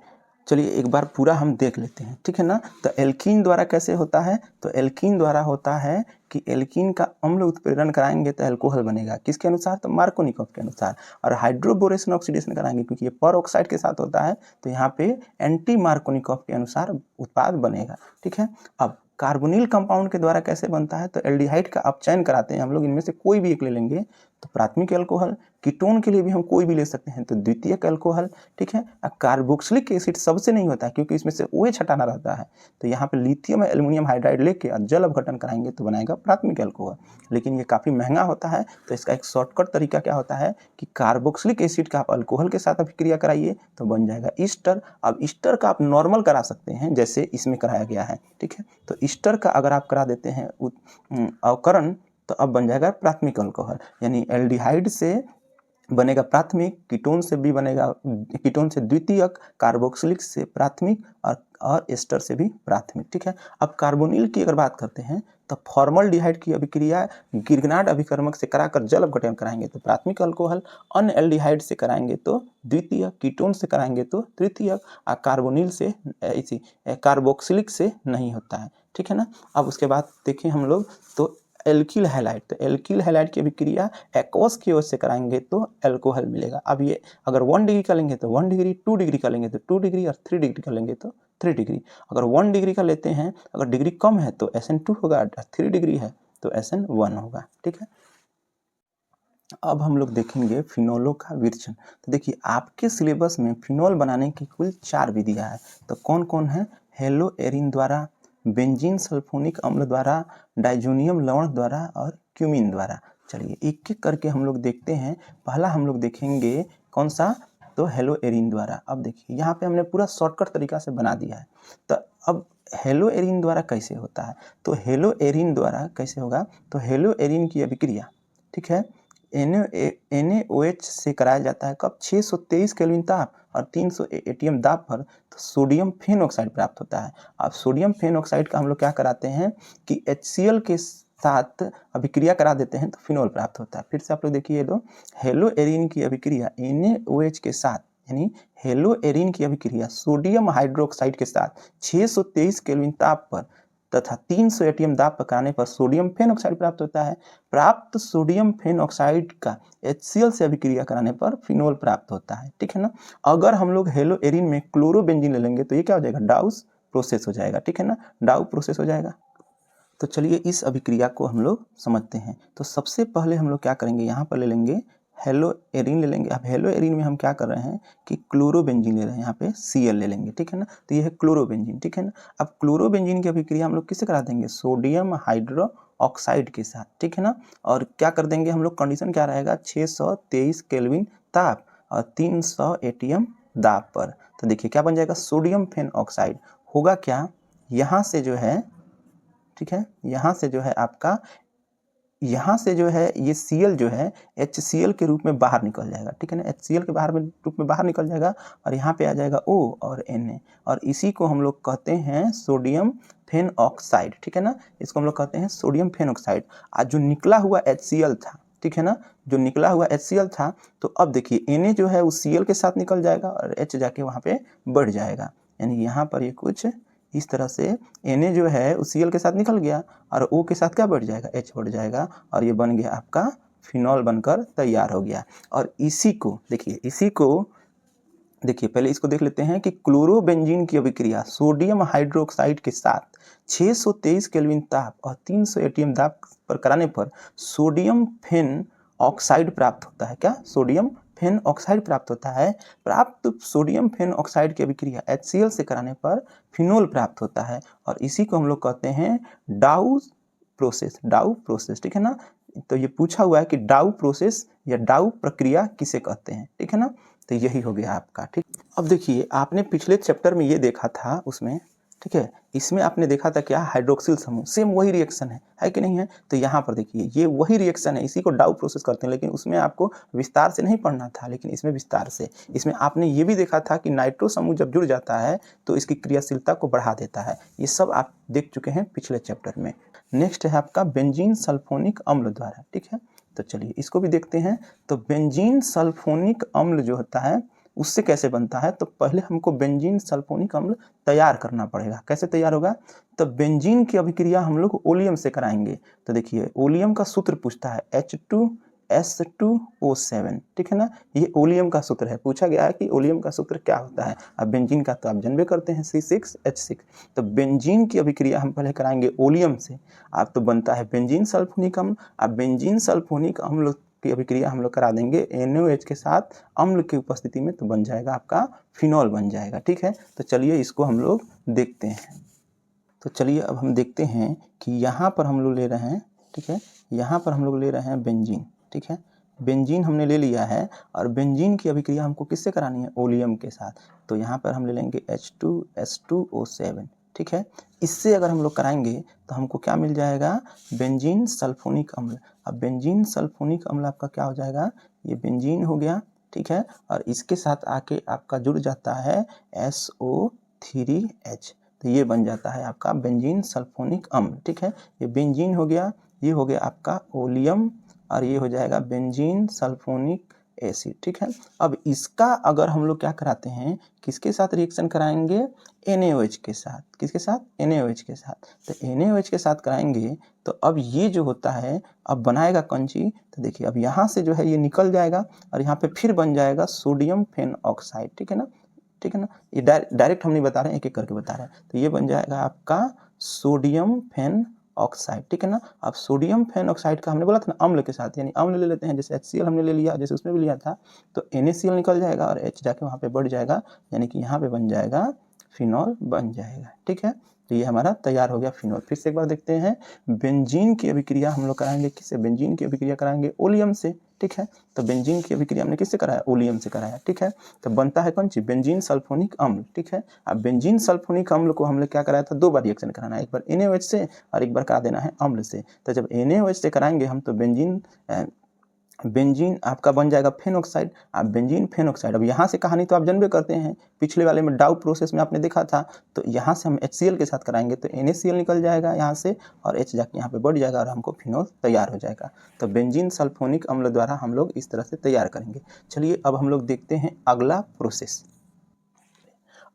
चलिए एक बार पूरा हम देख लेते हैं, ठीक है ना। तो एल्कीन द्वारा कैसे होता है, तो एल्कीन द्वारा होता है कि एल्कीन का अम्ल उत्प्रेरण कराएंगे तो अल्कोहल बनेगा, किसके अनुसार, तो मार्कोनिकॉफ के अनुसार। और हाइड्रोबोरेशन ऑक्सीडेशन कराएंगे क्योंकि ये पर ऑक्साइड के साथ होता है तो यहाँ पे एंटी मार्कोनिकॉफ के अनुसार उत्पाद बनेगा, ठीक है। अब कार्बोनिल कंपाउंड के द्वारा कैसे बनता है, तो एल्डिहाइड का अपचयन कराते हैं हम लोग, इनमें से कोई भी एक ले लेंगे तो प्राथमिक अल्कोहल। कीटोन के लिए भी हम कोई भी ले सकते हैं तो द्वितीयक अल्कोहल, ठीक है। कार्बोक्सिलिक एसिड सबसे नहीं होता है क्योंकि इसमें से OH हटाना रहता है, तो यहाँ पे लिथियम एल्युमिनियम हाइड्राइड लेके और जल अपघटन कराएंगे तो बनाएगा प्राथमिक अल्कोहल। लेकिन ये काफ़ी महंगा होता है तो इसका एक शॉर्टकट तरीका क्या होता है कि कार्बोक्सिलिक एसिड का आप अल्कोहल के साथ अभिक्रिया कराइए तो बन जाएगा ईस्टर। अब ईस्टर का आप नॉर्मल करा सकते हैं जैसे इसमें कराया गया है, ठीक है। तो ईस्टर का अगर आप करा देते हैं अवकरण तो अब बन जाएगा प्राथमिक अल्कोहल, यानी एल्डिहाइड से बनेगा प्राथमिक, कीटोन से भी बनेगा, कीटोन से द्वितीयक, कार्बोक्सिलिक से प्राथमिक और एस्टर से भी प्राथमिक, ठीक है। अब कार्बोनिल की अगर बात करते हैं तो फॉर्मल्डिहाइड की अभिक्रिया ग्रिग्नार्ड अभिकर्मक से कराकर जल अपघटन कराएंगे तो प्राथमिक अल्कोहल, अन्य एल्डिहाइड से कराएंगे तो द्वितीयक, कीटोन से कराएंगे तो तृतीयक, और कार्बोनिल से इसी कार्बोक्सिलिक से नहीं होता है, ठीक है ना। अब उसके बाद देखें हम लोग तो एल्किल हैलाइड, तो एल्किल हैलाइड की अभिक्रिया एक्वस की ओर से कराएंगे तो अल्कोहल मिलेगा। अब ये अगर 1 डिग्री का लेंगे तो 1 डिग्री, 2 डिग्री का लेंगे तो 2 डिग्री और 3 डिग्री का लेंगे तो 3 डिग्री। अगर 1 डिग्री का लेते हैं, अगर डिग्री कम है तो SN2 होगा, 3 डिग्री है तो SN1 होगा, ठीक है। अब हम लोग देखेंगे फिनोलों का विरचन। तो देखिए आपके सिलेबस में फिनोल बनाने की कुल 4 विधियाँ हैं, तो कौन कौन है, हेलो एरिन द्वारा, बेंजीन सल्फोनिक अम्ल द्वारा, डाइजोनियम लवण द्वारा और क्यूमिन द्वारा। चलिए एक एक करके हम लोग देखते हैं। पहला हम लोग देखेंगे कौन सा, तो हेलो एरिन द्वारा। अब देखिए यहाँ पे हमने पूरा शॉर्टकट तरीका से बना दिया है। तो अब हेलो एरिन द्वारा कैसे होता है, तो हेलो एरिन द्वारा कैसे होगा, तो हेलो एरिन की अभिक्रिया, ठीक है, NaOH से कराया जाता है कब, 623 केल्विन ताप और 300 ATM दाब पर, तो सोडियम फेन ऑक्साइड प्राप्त होता है। अब सोडियम फेन ऑक्साइड का हम लोग क्या कराते हैं कि HCl के साथ अभिक्रिया करा देते हैं तो फिनोल प्राप्त होता है। फिर से आप लोग देखिए ये दो, हेलो एरिन की अभिक्रिया NaOH के साथ, यानी हेलो एरिन की अभिक्रिया सोडियम हाइड्रोक्साइड के साथ 623 केल्विन ताप पर तथा 300 ATM दाब पर कराने पर सोडियम फेन ऑक्साइड प्राप्त होता है। प्राप्त सोडियम फेन ऑक्साइड का HCl से अभिक्रिया कराने पर फिनोल प्राप्त होता है, ठीक है ना। अगर हम लोग हेलो एरिन में क्लोरोबेंजीन ले लेंगे तो ये क्या हो जाएगा, डाउस प्रोसेस हो जाएगा, ठीक है ना, डाउ प्रोसेस हो जाएगा। तो चलिए इस अभिक्रिया को हम लोग समझते हैं। तो सबसे पहले हम लोग क्या करेंगे, यहाँ पर ले लेंगे हेलो एरिन ले लेंगे। अब हेलो एरिन में हम क्या कर रहे हैं कि क्लोरोबेंजीन ले रहे हैं, यहाँ पे Cl ले लेंगे, ठीक है ना। तो ये है क्लोरोबेंजीन, ठीक है ना। अब क्लोरोबेंजीन की अभिक्रिया हम लोग किससे करा देंगे, सोडियम हाइड्रो ऑक्साइड के साथ, ठीक है ना। और क्या कर देंगे हम लोग, कंडीशन क्या रहेगा, 623 केल्विन ताप और 300 ATM दाब पर। तो देखिए क्या बन जाएगा, सोडियम फेन ऑक्साइड होगा क्या, यहाँ से जो है, ठीक है, यहाँ से जो है आपका, यहाँ से जो है ये Cl जो है HCl के रूप में बाहर निकल जाएगा, ठीक है ना, HCl के रूप में बाहर निकल जाएगा और यहाँ पे आ जाएगा O और Na, और इसी को हम लोग कहते हैं सोडियम फेन ऑक्साइड, ठीक है ना, इसको हम लोग कहते हैं सोडियम फेन ऑक्साइड। आज जो निकला हुआ HCl था, ठीक है ना, जो निकला हुआ HCl था, तो अब देखिए Na जो है उस Cl के साथ निकल जाएगा और H जाके वहाँ पे बढ़ जाएगा, यानी यहाँ पर ये कुछ इस तरह से Na जो है उस Cl के साथ निकल गया और O के साथ क्या बढ़ जाएगा, H बढ़ जाएगा और ये बन गया आपका फिनॉल बनकर तैयार हो गया। और इसी को देखिए, इसी को देखिए, पहले इसको देख लेते हैं कि क्लोरोबेंजीन की अभिक्रिया सोडियम हाइड्रोक्साइड के साथ 623 केल्विन ताप और 300 ATM दाब पर कराने पर सोडियम फेन ऑक्साइड प्राप्त होता है। क्या, सोडियम फेन ऑक्साइड प्राप्त होता है। प्राप्त सोडियम फेन ऑक्साइड की अभिक्रिया HCl से कराने पर फिनोल प्राप्त होता है और इसी को हम लोग कहते हैं डाउ प्रोसेस, डाउ प्रोसेस, ठीक है ना। तो ये पूछा हुआ है कि डाउ प्रोसेस या डाउ प्रक्रिया किसे कहते हैं, ठीक है ना। तो यही हो गया आपका, ठीक। अब देखिए आपने पिछले चैप्टर में ये देखा था उसमें, ठीक है, इसमें आपने देखा था क्या, हाइड्रोक्सिल समूह, सेम वही रिएक्शन है कि नहीं है। तो यहाँ पर देखिए ये वही रिएक्शन है, इसी को डाउ प्रोसेस करते हैं, लेकिन उसमें आपको विस्तार से नहीं पढ़ना था, लेकिन इसमें विस्तार से। इसमें आपने ये भी देखा था कि नाइट्रो समूह जब जुड़ जाता है तो इसकी क्रियाशीलता को बढ़ा देता है। ये सब आप देख चुके हैं पिछले चैप्टर में। नेक्स्ट है आपका बेंजीन सल्फोनिक अम्ल द्वारा, ठीक है। तो चलिए इसको भी देखते हैं। तो बेंजीन सल्फोनिक अम्ल जो होता है उससे कैसे बनता है, तो पहले हमको बेंजीन सल्फोनिक अम्ल तैयार करना पड़ेगा। कैसे तैयार होगा, तो बेंजीन की अभिक्रिया हम लोग ओलियम से कराएंगे। तो देखिए ओलियम का सूत्र पूछता है H2S2O7, ठीक है ना, ये ओलियम का सूत्र है। पूछा गया है कि ओलियम का सूत्र क्या होता है। अब बेंजीन का तो आप जानबे करते हैं C6H6। तो बेंजीन की अभिक्रिया हम पहले कराएंगे ओलियम से, आप तो बनता है बेंजीन सल्फोनिक अम्ल। अब बेंजीन सल्फोनिक अम्ल की अभिक्रिया हम लोग करा देंगे NaOH के साथ अम्ल की उपस्थिति में, तो बन जाएगा आपका फिनॉल बन जाएगा, ठीक है। तो चलिए इसको हम लोग देखते हैं। तो चलिए अब हम देखते हैं कि यहाँ पर हम लोग ले रहे हैं, ठीक है, यहाँ पर हम लोग ले रहे हैं बेंजीन, ठीक है, बेंजीन हमने ले लिया है और बेंजीन की अभिक्रिया हमको किससे करानी है, ओलियम के साथ। तो यहाँ पर हम ले लेंगे H2S2O7, ठीक है। इससे अगर हम लोग कराएंगे तो हमको क्या मिल जाएगा, बेंजीन सल्फोनिक अम्ल। अब बेंजीन सल्फोनिक अम्ल आपका क्या हो जाएगा, ये बेंजीन हो गया, ठीक है, और इसके साथ आके आपका जुड़ जाता है SO3H, तो ये बन जाता है आपका बेंजीन सल्फोनिक अम्ल, ठीक है। ये बेंजीन हो गया, ये हो गया आपका ओलियम और ये हो जाएगा बेंजीन सल्फोनिक एसिड, ठीक है। अब इसका अगर हम लोग क्या कराते हैं, किसके साथ रिएक्शन कराएंगे, NaOH के साथ। किसके साथ, NaOH के साथ। तो NaOH के साथ कराएंगे तो अब ये जो होता है अब बनाएगा कौन सी, तो देखिए अब यहाँ से जो है ये निकल जाएगा और यहाँ पे फिर बन जाएगा सोडियम फेन ऑक्साइड, ठीक है ना, ठीक है ना। ये डायरेक्ट हम नहीं बता रहे हैं, एक एक करके बता रहे हैं। तो ये बन जाएगा आपका सोडियम फेन ऑक्साइड, ठीक है ना। अब सोडियम फेन ऑक्साइड का हमने बोला था ना अम्ल के साथ, यानी अम्ल ले लेते हैं, जैसे HCl हमने ले लिया, जैसे उसमें भी लिया था, तो NaCl निकल जाएगा और H जाके वहाँ पे बढ़ जाएगा, यानी कि यहाँ पे बन जाएगा फिनॉल बन जाएगा, ठीक है। तो ये हमारा तैयार हो गया फिनोल। फिर से एक बार देखते हैं, बेंजीन की अभिक्रिया हम लोग कराएंगे किससे, बेंजीन की अभिक्रिया कराएंगे ओलियम से, ठीक है। तो बेंजीन की अभिक्रिया हमने किससे कराया, ओलियम से कराया, ठीक है। तो बनता है कौन सी, बेंजीन सल्फोनिक अम्ल, ठीक है। अब बेंजीन सल्फोनिक अम्ल को हमने क्या कराया था, 2 बार रिएक्शन कराना है, एक बार NaOH से और एक बार करा देना है अम्ल से। तो जब NaOH से कराएंगे हम तो बेंजीन आपका बन जाएगा फेनोक्साइड। अब बेंजीन फेनोक्साइड, अब यहाँ से कहानी तो आप जानबे करते हैं, पिछले वाले में डाउ प्रोसेस में आपने देखा था। तो यहाँ से हम HCl के साथ कराएंगे तो NaCl निकल जाएगा यहाँ से और H जाके यहाँ पे बढ़ जाएगा और हमको फिनोल तैयार हो जाएगा। तो बेंजीन सल्फोनिक अम्ल द्वारा हम लोग इस तरह से तैयार करेंगे। चलिए अब हम लोग देखते हैं अगला प्रोसेस।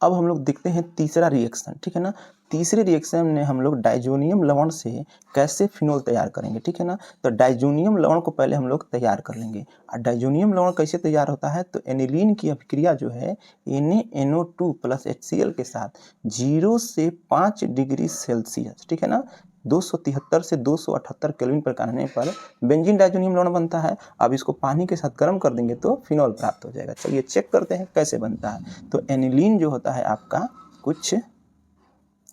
अब हम लोग देखते हैं तीसरा रिएक्शन, ठीक है ना। तीसरे रिएक्शन में हम लोग डाइजोनियम लवण से कैसे फिनोल तैयार करेंगे, ठीक है ना। तो डाइजोनियम लवण को पहले हम लोग तैयार कर लेंगे। और डाइजोनियम लवण कैसे तैयार होता है, तो एनिलीन की अभिक्रिया जो है NaNO2 प्लस HCl के साथ 0 से 5 डिग्री सेल्सियस, ठीक है ना, 273 से 278 केल्विन पर करने पर बेंजीन डाइजोनियम लवण बनता है। अब इसको पानी के साथ गर्म कर देंगे तो फिनोल प्राप्त हो जाएगा। चलिए चेक करते हैं कैसे बनता है। तो एनिलीन जो होता है आपका कुछ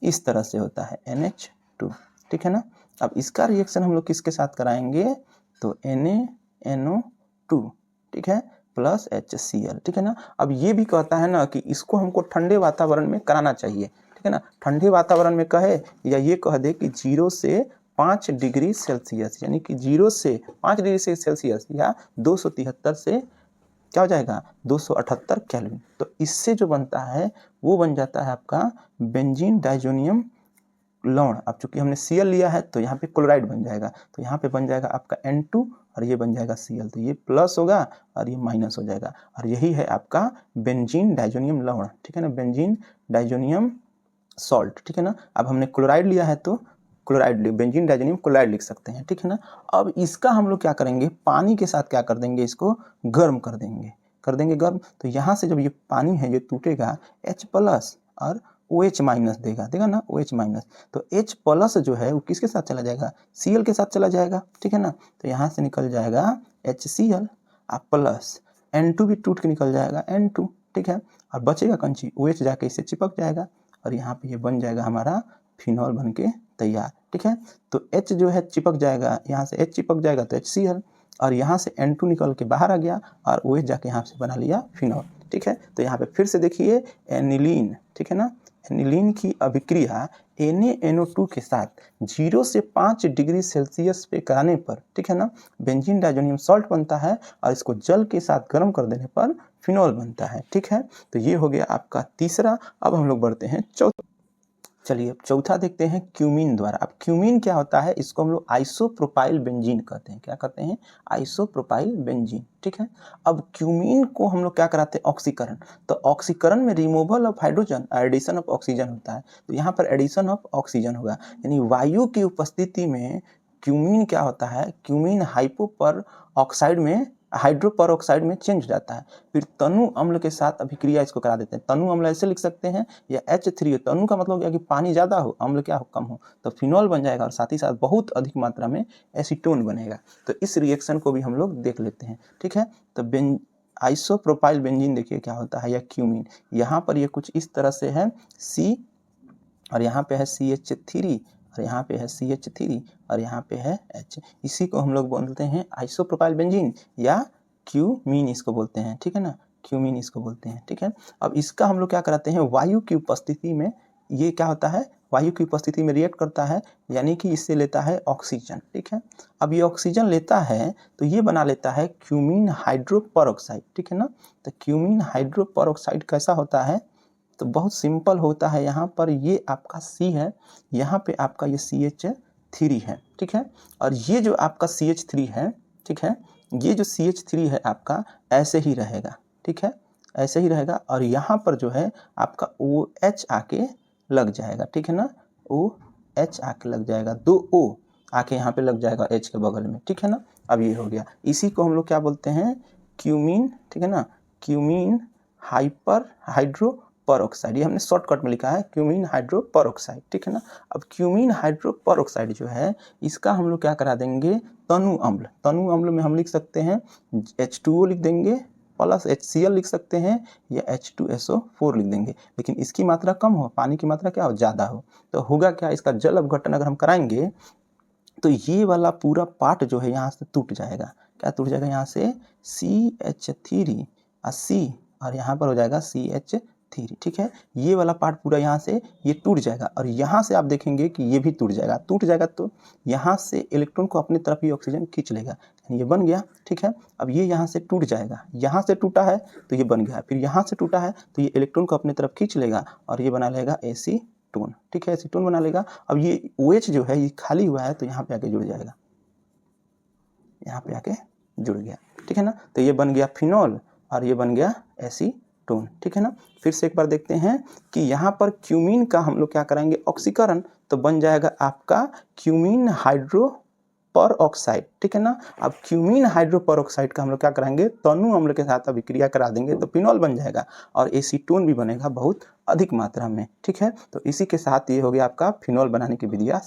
इस तरह से होता है NH2, ठीक है ना। अब इसका रिएक्शन हम लोग किसके साथ कराएंगे, तो NaNO2, ठीक है, प्लस HCl, ठीक है ना। अब ये भी कहता है ना कि इसको हमको ठंडे वातावरण में कराना चाहिए, ठीक है ना। ठंडे वातावरण में कहे या ये कह दे कि 0 से 5 डिग्री सेल्सियस, यानी कि 0 से 5 डिग्री सेल्सियस या 273 से क्या हो जाएगा 278 केल्विन। तो इससे जो बनता है वो बन जाता है आपका बेंजीन डाइजोनियम लवण। अब चूंकि हमने Cl लिया है तो यहाँ पे क्लोराइड बन जाएगा, तो यहाँ पे बन जाएगा आपका N2 और ये बन जाएगा Cl। तो ये प्लस होगा और ये माइनस हो जाएगा और यही है आपका बेंजीन डाइजोनियम लवण, ठीक है ना, बेंजीन डाइजोनियम सॉल्ट, ठीक है ना। अब हमने क्लोराइड लिया है तो क्लोराइड, बेंजीन डाइजोनियम क्लोराइड लिख सकते हैं, ठीक है ना। अब इसका हम लोग क्या करेंगे, पानी के साथ क्या कर देंगे, इसको गर्म कर देंगे गर्म। तो यहाँ से जब ये पानी है ये टूटेगा H प्लस और OH माइनस देगा ना, OH माइनस। तो H प्लस जो है वो किसके साथ चला जाएगा, Cl के साथ चला जाएगा, ठीक है ना। तो यहाँ से निकल जाएगा HCl प्लस N2 भी टूट के निकल जाएगा N2, ठीक है। और बचेगा कौन सी, OH जाके इससे चिपक जाएगा और यहाँ पे ये बन जाएगा हमारा फिनोल बन के तैयार, ठीक है। तो H जो है चिपक जाएगा, यहाँ से H चिपक जाएगा तो HCl और यहाँ से N2 निकल के बाहर आ गया और OH जाके यहाँ से बना लिया फिनोल, ठीक है। तो यहाँ पे फिर से देखिए एनिलीन, ठीक है ना, एनिलीन की अभिक्रिया NaNO2 के साथ 0 से 5 डिग्री सेल्सियस पे कराने पर, ठीक है ना, बेंजीन डाइजोनियम सॉल्ट बनता है और इसको जल के साथ गर्म कर देने पर फिनोल बनता है, ठीक है। तो ये हो गया आपका तीसरा। अब हम लोग बढ़ते हैं चौथा। चलिए अब चौथा देखते हैं क्यूमीन द्वारा। अब क्यूमीन क्या होता है, इसको हम लोग आइसोप्रोपाइल बेंजीन कहते हैं। क्या कहते हैं, आइसोप्रोपाइल बेंजीन, ठीक है। अब क्यूमीन को हम लोग क्या कराते हैं, ऑक्सीकरण। तो ऑक्सीकरण में removal of hydrogen, addition of oxygen होता है। तो यहाँ पर एडिशन ऑफ ऑक्सीजन होगा, यानी वायु की उपस्थिति में क्यूमीन क्या होता है, क्यूमीन हाइपोपर ऑक्साइड में हाइड्रोपर ऑक्साइड में चेंज हो जाता है। फिर तनु अम्ल के साथ अभिक्रिया इसको करा देते हैं। तनु अम्ल ऐसे लिख सकते हैं या H3O, तनु का मतलब हो गया कि पानी ज़्यादा हो, अम्ल क्या हो, कम हो, तो फिनोल बन जाएगा और साथ ही साथ बहुत अधिक मात्रा में एसीटोन बनेगा। तो इस रिएक्शन को भी हम लोग देख लेते हैं, ठीक है। तो आइसोप्रोपाइल बेंजीन देखिए क्या होता है, या क्यूमीन, यहाँ पर ये कुछ इस तरह से है C और यहाँ पे है CH3 और यहाँ पे है CH3 और यहाँ पे है H। इसी को हम लोग बोलते हैं आइसोप्रोपाइल बेंजीन या क्यूमीन इसको बोलते हैं, ठीक है ना, क्यूमीन इसको बोलते हैं, ठीक है। अब इसका हम लोग क्या कराते हैं, वायु की उपस्थिति में ये क्या होता है, वायु की उपस्थिति में रिएक्ट करता है, यानी कि इससे लेता है ऑक्सीजन, ठीक है। अब ये ऑक्सीजन लेता है तो ये बना लेता है क्यूमीन हाइड्रोपरऑक्साइड, ठीक है ना। तो क्यूमीन हाइड्रोपरऑक्साइड कैसा होता है, तो बहुत सिंपल होता है। यहाँ पर ये आपका C है, यहाँ पे आपका ये CH3 है, ठीक है। और ये जो आपका CH3 है, ठीक है, ये जो CH3 है आपका ऐसे ही रहेगा, ठीक है, ऐसे ही रहेगा। और यहाँ पर जो है आपका OH आके लग जाएगा, ठीक है ना, OH आके लग जाएगा, 2 O आके यहाँ पे लग जाएगा H के बगल में, ठीक है ना। अब ये हो गया, इसी को हम लोग क्या बोलते हैं, क्यूमीन, ठीक है ना, क्यूमीन हाइड्रोपरऑक्साइड। ये हमने शॉर्टकट में लिखा है क्यूमीन हाइड्रोपरऑक्साइड, ठीक है ना। अब क्यूमीन हाइड्रोपरऑक्साइड जो है इसका हम लोग क्या करा देंगे, तनु अम्ल। तनु अम्ल में हम लिख सकते हैं H2O लिख देंगे प्लस HCl लिख सकते हैं या H2SO4 लिख देंगे, लेकिन इसकी मात्रा कम हो, पानी की मात्रा क्या हो, ज़्यादा हो, तो होगा क्या, इसका जल अपघटन अगर हम कराएंगे तो ये वाला पूरा पार्ट जो है यहाँ से टूट जाएगा। क्या टूट जाएगा, यहाँ से CH3 और C और यहाँ पर हो जाएगा CH3, ठीक है। ये वाला पार्ट पूरा यहाँ से ये टूट जाएगा और यहाँ से आप देखेंगे कि ये भी टूट जाएगा। टूट जाएगा तो यहाँ से इलेक्ट्रॉन को अपनी तरफ ही ऑक्सीजन खींच लेगा, ये बन गया, ठीक है। अब ये यहाँ से टूट जाएगा, यहाँ से टूटा है तो ये बन गया, फिर यहाँ से टूटा है तो ये इलेक्ट्रॉन को अपनी तरफ खींच लेगा और ये बना लेगा एसीटोन, ठीक है, एसीटोन बना लेगा। अब ये OH जो है ये खाली हुआ है तो यहाँ पे आके जुड़ जाएगा, यहाँ पे आके जुड़ गया, ठीक है ना। तो ये बन गया फिनॉल और ये बन गया एसीटोन, ठीक है ना। फिर से एक बार देखते हैं कि यहाँ पर क्यूमीन का हम लोग क्या कराएंगे, ऑक्सीकरण, तो बन जाएगा आपका क्यूमीन हाइड्रो पर ऑक्साइड, ठीक है ना। अब क्यूमीन हाइड्रो पर ऑक्साइड का हम लोग क्या कराएंगे, तनु अम्ल के साथ अभिक्रिया करा देंगे तो फिनॉल बन जाएगा और एसीटोन भी बनेगा बहुत अधिक मात्रा में, ठीक है। तो इसी के साथ ये हो गया आपका फिनॉल बनाने की विधियाँ।